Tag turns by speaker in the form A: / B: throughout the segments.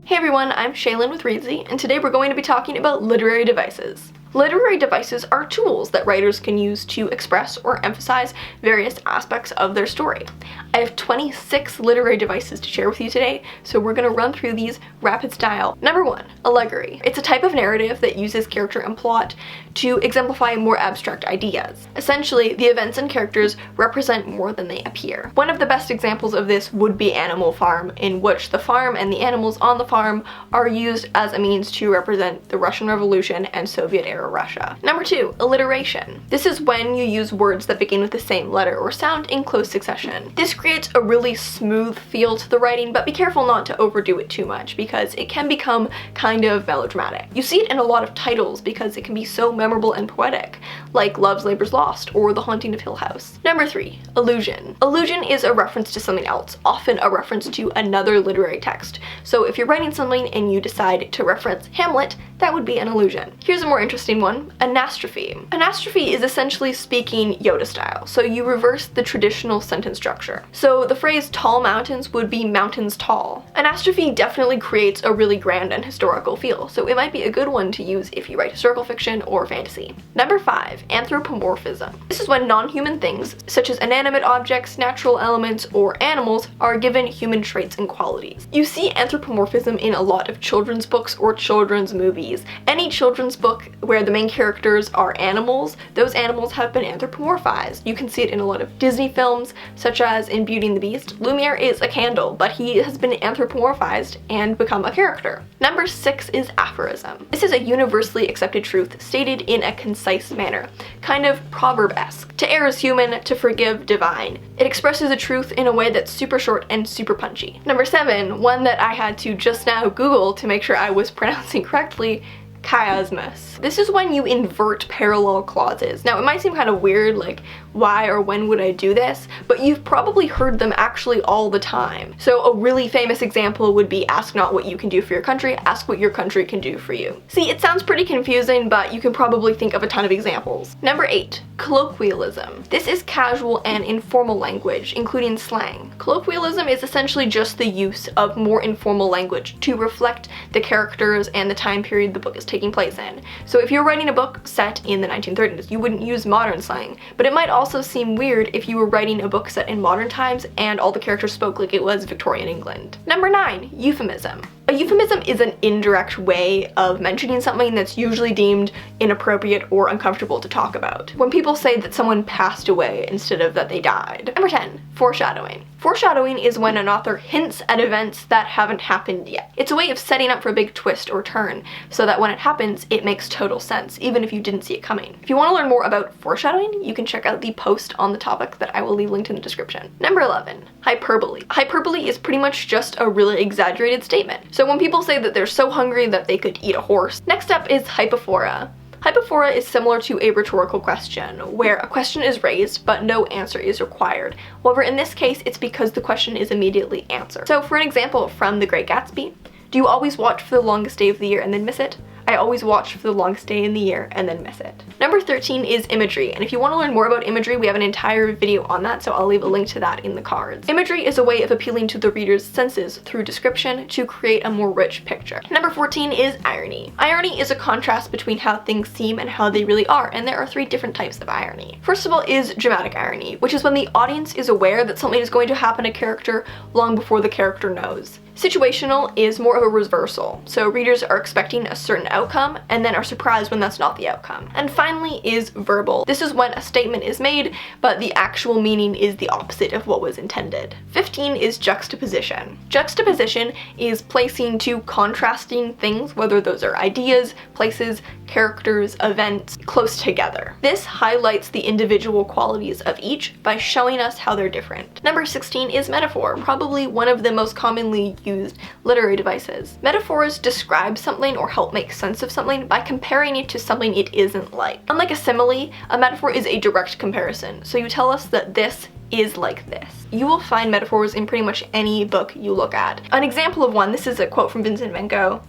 A: Hey everyone, I'm Shaylin with Reedsy, and today we're going to be talking about literary devices. Literary devices are tools that writers can use to express or emphasize various aspects of their story. I have 26 literary devices to share with you today, so we're going to run through these rapid style. Number 1, Allegory. It's a type of narrative that uses character and plot to exemplify more abstract ideas. Essentially, the events and characters represent more than they appear. One of the best examples of this would be Animal Farm, in which the farm and the animals on the farm are used as a means to represent the Russian Revolution and Soviet-era Russia. Number 2, alliteration. This is when you use words that begin with the same letter or sound in close succession. This creates a really smooth feel to the writing, but be careful not to overdo it too much because it can become kind of melodramatic. You see it in a lot of titles because it can be so memorable and poetic, like Love's Labour's Lost or The Haunting of Hill House. Number 3, allusion. Allusion is a reference to something else, often a reference to another literary text. So if you're writing something and you decide to reference Hamlet, that would be an allusion. Here's a more interesting one, Anastrophe. Anastrophe is essentially speaking Yoda style, so you reverse the traditional sentence structure. So the phrase tall mountains would be mountains tall. Anastrophe definitely creates a really grand and historical feel, so it might be a good one to use if you write historical fiction or fantasy. Number 5, anthropomorphism. This is when non-human things, such as inanimate objects, natural elements, or animals, are given human traits and qualities. You see anthropomorphism in a lot of children's books or children's movies. Any children's book where the main characters are animals, those animals have been anthropomorphized. You can see it in a lot of Disney films, such as in Beauty and the Beast. Lumiere is a candle, but he has been anthropomorphized and become a character. Number 6 is aphorism. This is a universally accepted truth stated in a concise manner, kind of proverb-esque. To err is human, to forgive divine. It expresses a truth in a way that's super short and super punchy. Number 7, one that I had to just now Google to make sure I was pronouncing correctly, Chiasmus. This is when you invert parallel clauses. Now it might seem kind of weird, like why or when would I do this, but you've probably heard them actually all the time. So a really famous example would be ask not what you can do for your country, ask what your country can do for you. See, it sounds pretty confusing, but you can probably think of a ton of examples. Number 8, colloquialism. This is casual and informal language, including slang. Colloquialism is essentially just the use of more informal language to reflect the characters and the time period the book is taking place in. So if you're writing a book set in the 1930s, you wouldn't use modern slang, but it might also seem weird if you were writing a book set in modern times and all the characters spoke like it was Victorian England. Number 9, euphemism. A euphemism is an indirect way of mentioning something that's usually deemed inappropriate or uncomfortable to talk about. When people say that someone passed away instead of that they died. Number 10, foreshadowing. Foreshadowing is when an author hints at events that haven't happened yet. It's a way of setting up for a big twist or turn, so that when it happens, it makes total sense, even if you didn't see it coming. If you want to learn more about foreshadowing, you can check out the post on the topic that I will leave linked in the description. Number 11, hyperbole. Hyperbole is pretty much just a really exaggerated statement. So when people say that they're so hungry that they could eat a horse. Next up is Hypophora. Hypophora is similar to a rhetorical question, where a question is raised but no answer is required. However, in this case, it's because the question is immediately answered. So for an example from The Great Gatsby, do you always watch for the longest day of the year and then miss it? I always watch for the longest day in the year and then miss it. Number 13 is imagery, and if you want to learn more about imagery, we have an entire video on that, so I'll leave a link to that in the cards. Imagery is a way of appealing to the reader's senses through description to create a more rich picture. Number 14 is irony. Irony is a contrast between how things seem and how they really are, and there are 3 different types of irony. First of all is dramatic irony, which is when the audience is aware that something is going to happen to a character long before the character knows. Situational is more of a reversal, so readers are expecting a certain outcome and then are surprised when that's not the outcome. And finally is verbal. This is when a statement is made, but the actual meaning is the opposite of what was intended. 15 is juxtaposition. Juxtaposition is placing two contrasting things, whether those are ideas, places, characters, events, close together. This highlights the individual qualities of each by showing us how they're different. Number 16 is metaphor, probably one of the most commonly used literary devices. Metaphors describe something or help make sense of something by comparing it to something it isn't like. Unlike a simile, a metaphor is a direct comparison, so you tell us that this is like this. You will find metaphors in pretty much any book you look at. An example of one, this is a quote from Vincent van Gogh.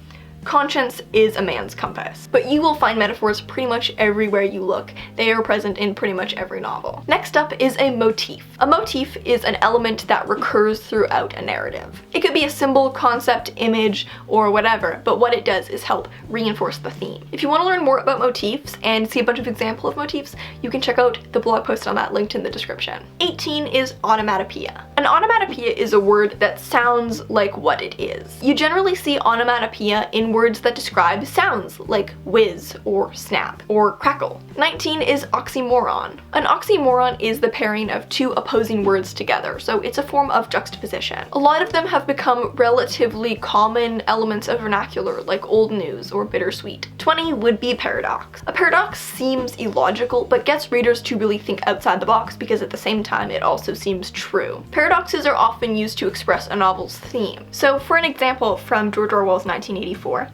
A: Conscience is a man's compass, but you will find metaphors pretty much everywhere you look. They are present in pretty much every novel. Next up is a motif. A motif is an element that recurs throughout a narrative. It could be a symbol, concept, image, or whatever, but what it does is help reinforce the theme. If you want to learn more about motifs and see a bunch of examples of motifs, you can check out the blog post on that linked in the description. 18 is onomatopoeia. An onomatopoeia is a word that sounds like what it is. You generally see onomatopoeia in words that describe sounds like whiz or snap or crackle. 19 is oxymoron. An oxymoron is the pairing of two opposing words together, so it's a form of juxtaposition. A lot of them have become relatively common elements of vernacular, like old news or bittersweet. 20 would be paradox. A paradox seems illogical, but gets readers to really think outside the box because at the same time it also seems true. Paradoxes are often used to express a novel's theme. So for an example from George Orwell's 1984,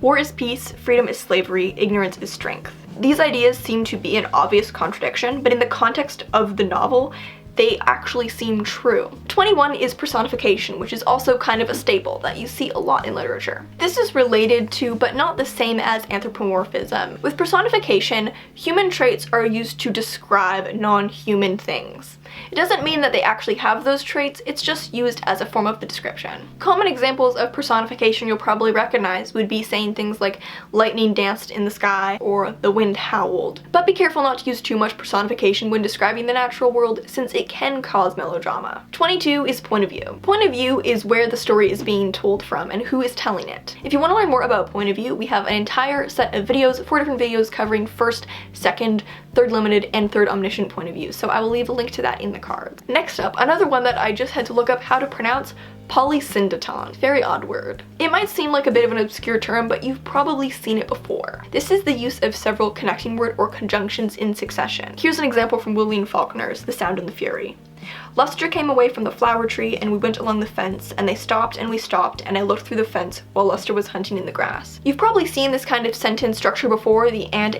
A: war is peace, freedom is slavery, ignorance is strength. These ideas seem to be an obvious contradiction, but in the context of the novel, they actually seem true. 21 is personification, which is also kind of a staple that you see a lot in literature. This is related to, but not the same as, anthropomorphism. With personification, human traits are used to describe non-human things. It doesn't mean that they actually have those traits, it's just used as a form of the description. Common examples of personification you'll probably recognize would be saying things like lightning danced in the sky or the wind howled. But be careful not to use too much personification when describing the natural world, since it can cause melodrama. 22 is point of view. Point of view is where the story is being told from and who is telling it. If you want to learn more about point of view, we have an entire set of videos, 4 different videos covering first, second, third limited, and third omniscient point of view, so I will leave a link to that in the cards. Next up, another one that I just had to look up how to pronounce, Polysyndeton. Very odd word. It might seem like a bit of an obscure term, but you've probably seen it before. This is the use of several connecting word or conjunctions in succession. Here's an example from William Faulkner's The Sound and the Fury. Lustre came away from the flower tree, and we went along the fence, and they stopped, and we stopped, and I looked through the fence while Lustre was hunting in the grass. You've probably seen this kind of sentence structure before, the and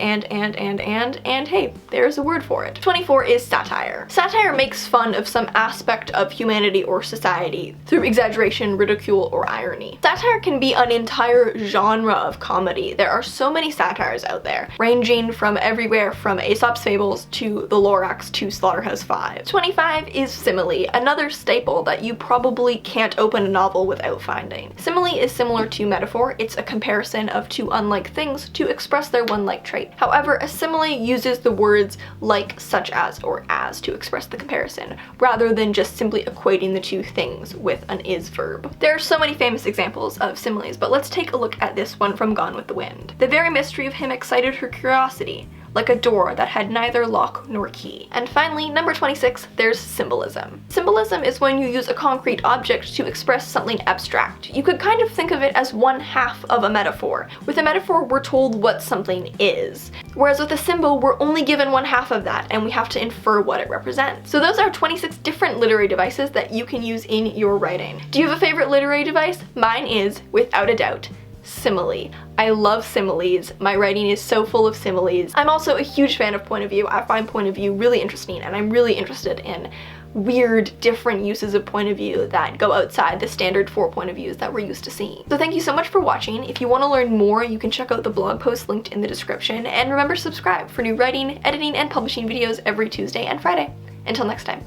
A: hey, there's a word for it. 24 is satire. Satire makes fun of some aspect of humanity or society through exaggeration, ridicule, or irony. Satire can be an entire genre of comedy. There are so many satires out there, ranging from everywhere from Aesop's Fables to the Lorax to Slaughterhouse-Five. 25 is simile, another staple that you probably can't open a novel without finding. Simile is similar to metaphor. It's a comparison of two unlike things to express their one-like trait. However, a simile uses the words like, such as, or as to express the comparison, rather than just simply equating the two things with an is verb. There are so many famous examples of similes, but let's take a look at this one from Gone with the Wind. The very mystery of him excited her curiosity, like a door that had neither lock nor key. And finally, number 26, there's symbolism. Symbolism is when you use a concrete object to express something abstract. You could kind of think of it as one half of a metaphor. With a metaphor, we're told what something is, whereas with a symbol, we're only given one half of that, and we have to infer what it represents. So those are 26 different literary devices that you can use in your writing. Do you have a favorite literary device? Mine is, without a doubt, simile. I love similes. My writing is so full of similes. I'm also a huge fan of point of view. I find point of view really interesting, and I'm really interested in weird, different uses of point of view that go outside the standard 4 point of views that we're used to seeing. So thank you so much for watching. If you want to learn more, you can check out the blog post linked in the description, and remember to subscribe for new writing, editing, and publishing videos every Tuesday and Friday. Until next time.